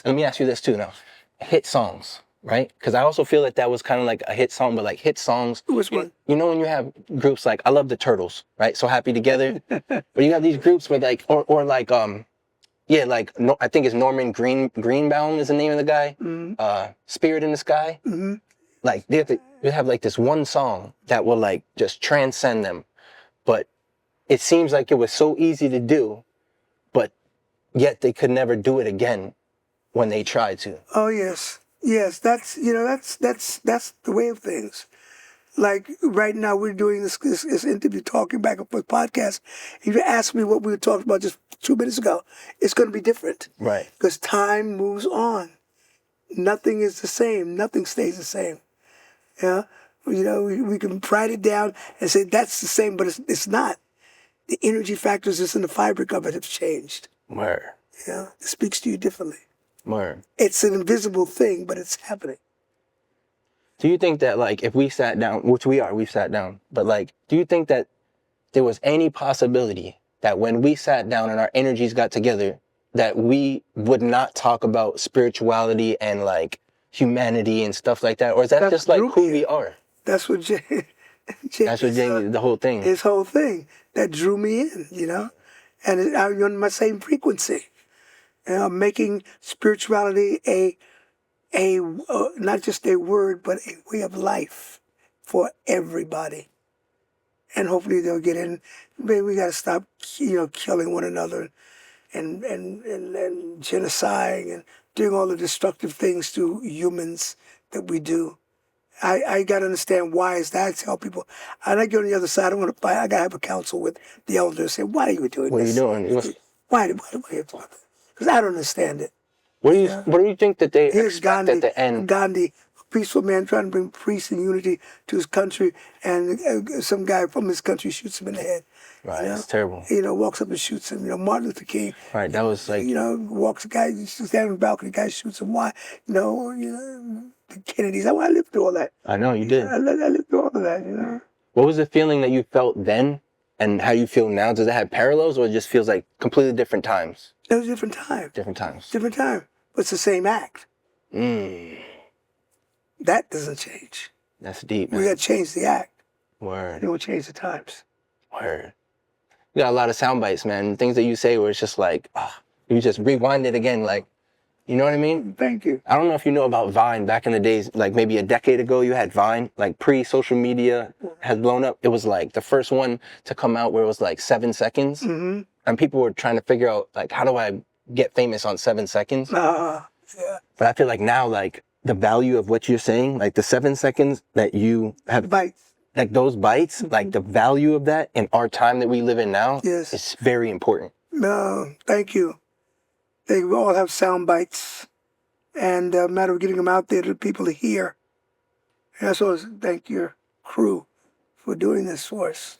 Let me ask you this too now. Hit songs, right? Because I also feel that was kind of like a hit song, but like hit songs. Which one? You know when you have groups like, I love the Turtles, right? So Happy Together. But you have these groups with like, or like, yeah, like, no, I think it's Norman Greenbaum is the name of the guy. Mm-hmm. Spirit in the Sky. Mm-hmm. Like, they have like this one song that will like just transcend them. But it seems like it was so easy to do, but yet they could never do it again when they tried to. Oh yes, yes. That's the way of things. Like right now, we're doing this interview, talking back and forth podcast. If you ask me what we were talking about just 2 minutes ago, it's going to be different. Right. Because time moves on. Nothing is the same. Nothing stays the same. Yeah. You know, we can write it down and say that's the same, but it's not. The energy factors that's in the fabric of it have changed. Word. Yeah. It speaks to you differently. Word. It's an invisible thing, but it's happening. Do you think that, like, if we sat down, which we've sat down, but like, do you think that there was any possibility that when we sat down and our energies got together, that we would not talk about spirituality and like humanity and stuff like that? Or is that That's just like who we are? That's what That's what Jamie, the whole thing. His whole thing that drew me in, you know, and I'm on my same frequency. And I'm making spirituality a not just a word, but a way of life for everybody. And hopefully they'll get in. Maybe we got to stop, killing one another and genociding and doing all the destructive things to humans that we do. I got to understand why is that. I tell people, and I get on the other side, I want to fight. I got to have a council with the elders. Say, why are you doing this? What are you doing? Why are you doing this? Because I don't understand it. What do you think that they Here's expect Gandhi, at the end? Gandhi, a peaceful man trying to bring peace and unity to his country, and some guy from his country shoots him in the head. Right, it's terrible. Walks up and shoots him. Martin Luther King. Right, that was like. Walks a guy, standing on the balcony, the guy shoots him. Why? The Kennedys. I lived through all that. I know, you did. I lived through all of that, What was the feeling that you felt then and how you feel now? Does it have parallels or it just feels like completely different times? It was a different time. Different times. Different time. But it's the same act. Mm. That doesn't change. That's deep, man. We got to change the act. Word. Then we'll change the times. Word. You got a lot of sound bites, man. Things that you say where it's just like, you just rewind it again, like, you know what I mean? Thank you. I don't know if you know about Vine. Back in the days, like maybe a decade ago, you had Vine, like pre-social media had blown up. It was like the first one to come out where it was like 7 seconds. Mm-hmm. And people were trying to figure out, like, how do I get famous on 7 seconds? Yeah. But I feel like now, like, the value of what you're saying, like the 7 seconds that you have, Bites. like those bites, like the value of that in our time that we live in now is very important. No, thank you. They all have sound bites, and a matter of getting them out there to people to hear. And I also thank your crew for doing this for us.